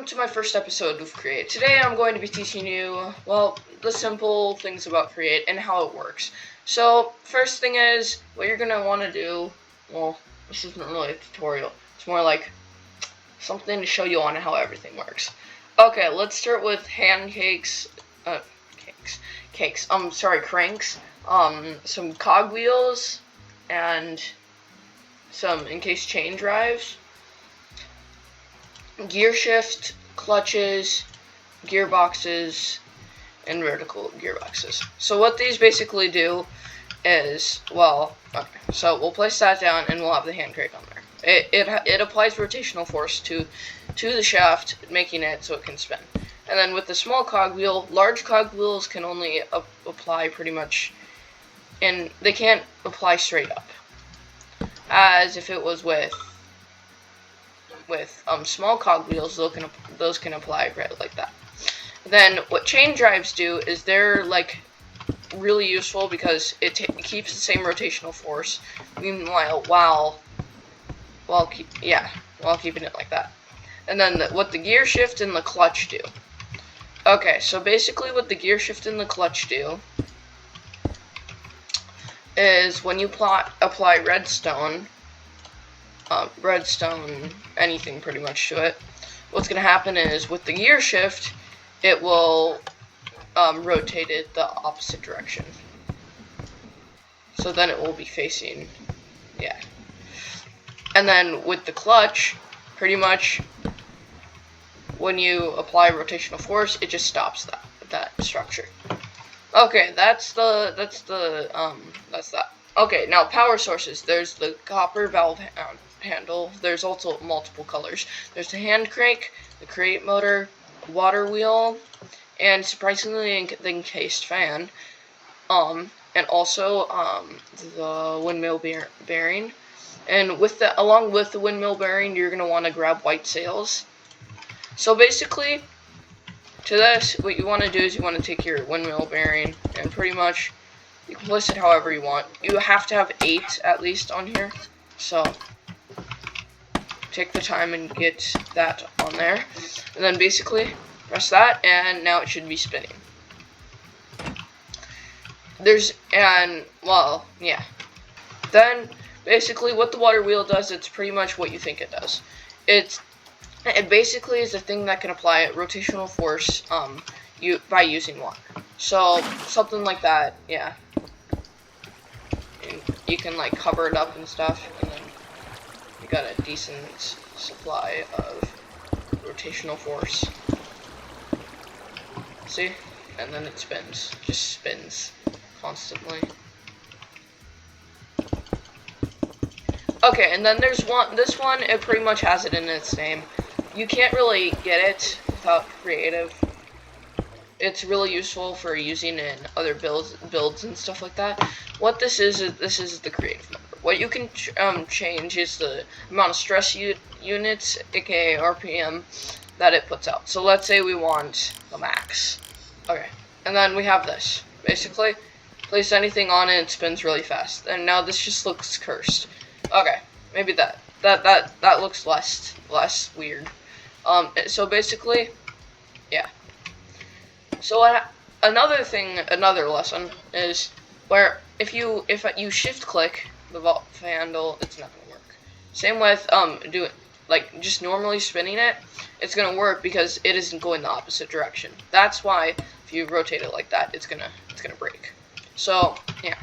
welcome to my first episode of Create. Today I'm going to be teaching you, well, the simple things about Create and how it works. So, first thing is, what you're going to want to do, well, this isn't really a tutorial. It's more like something to show you on how everything works. Okay, let's start with cranks, some cogwheels, and some encased chain drives, gear shift, clutches, gearboxes, and vertical gearboxes. So what these basically do is, well, okay, so we'll place that down and we'll have the hand crank on there. It applies rotational force to the shaft, making it so it can spin. And then with the small cogwheel, large cogwheels can only apply pretty much, and they can't apply straight up, as if it was with small cogwheels, those can apply right like that. Then what chain drives do is they're like really useful because it keeps the same rotational force, meanwhile while keeping it like that. And then what the gear shift and the clutch do. Okay, so basically what the gear shift and the clutch do is when you apply redstone, anything pretty much to it, what's going to happen is with the gear shift, it will rotate it the opposite direction. So then it will be facing, yeah. And then with the clutch, pretty much when you apply rotational force, it just stops that structure. Okay, that's that. Okay, now power sources. There's the copper valve handle. There's also multiple colors. There's the hand crank, the Create motor, water wheel, and surprisingly the encased fan. And also the windmill bearing. And along with the windmill bearing, you're gonna want to grab white sails. So basically, to this, what you want to do is you want to take your windmill bearing and pretty much you can place it however you want. You have to have 8 at least on here. So take the time and get that on there. And then basically press that and now it should be spinning. Then basically what the water wheel does, it's pretty much what you think it does. It basically is a thing that can apply rotational force by using water. So something like that, yeah. And you can like cover it up and stuff, and then you got a decent supply of rotational force. See? And then it spins. Just spins constantly. Okay, and then there's this one, it pretty much has it in its name. You can't really get it without creative. It's really useful for using in other builds and stuff like that. What this is the creative number. What you can change is the amount of stress units, aka RPM, that it puts out. So let's say we want the max. Okay, and then we have this. Basically, place anything on it, it spins really fast. And now this just looks cursed. Okay, maybe that looks less weird. So basically, yeah. So another lesson is where if you shift click the valve handle, it's not gonna work. Same with just normally spinning it, it's gonna work because it isn't going the opposite direction. That's why if you rotate it like that, it's gonna break. So yeah.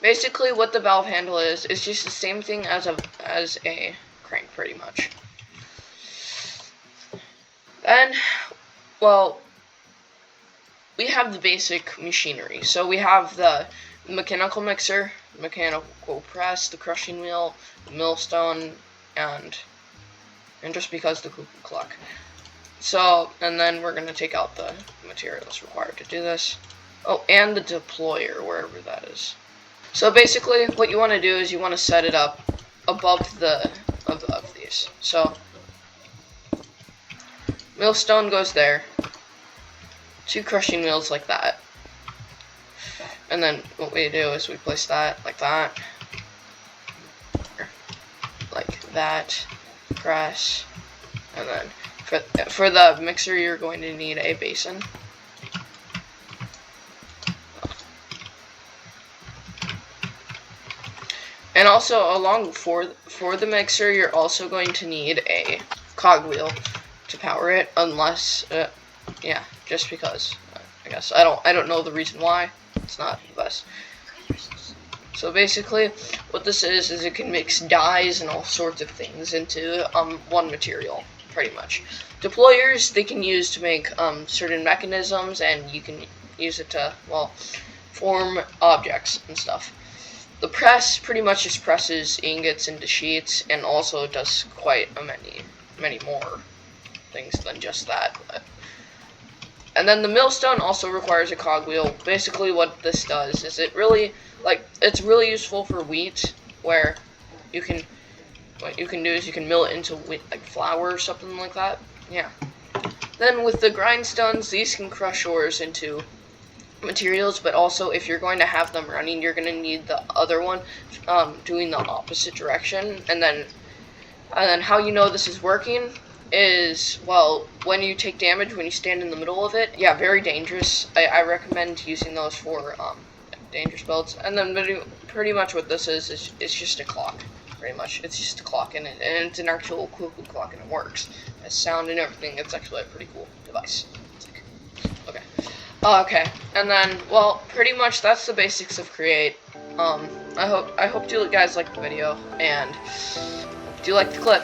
Basically, what the valve handle is just the same thing as a crank, pretty much. Then, well, we have the basic machinery. So we have the mechanical mixer, mechanical press, the crushing wheel, the millstone, and just because the cuckoo clock. So, and then we're gonna take out the materials required to do this. Oh, and the deployer, wherever that is. So basically, what you want to do is you want to set it up above these. So millstone goes there. 2 crushing wheels like that. And then what we do is we place that like that. Like that. Press. And then for the mixer, you're going to need a basin. And also, along for the mixer, you're also going to need a cogwheel to power it, unless, yeah, just because. I guess I don't know the reason why. It's not the best. So basically, what this is it can mix dyes and all sorts of things into one material, pretty much. Deployers they can use to make certain mechanisms, and you can use it to, well, form objects and stuff. The press pretty much just presses ingots into sheets, and also does quite many more things than just that. And then the millstone also requires a cogwheel. Basically, what this does is it's really useful for wheat, where what you can do is you can mill it into wheat, like flour or something like that. Yeah. Then with the grindstones, these can crush ores into materials, but also if you're going to have them running, you're going to need the other one doing the opposite direction. And then how you know this is working is, well, when you take damage when you stand in the middle of it. Yeah, very dangerous. I recommend using those for dangerous builds. And then pretty much what this is it's just a clock. Pretty much, it's just a clock, and it's an actual cuckoo clock, and it works. It has sound and everything. It's actually a pretty cool device. Okay. Okay, and then, well, pretty much that's the basics of Create. I hope you guys liked the video, and do you like the clip?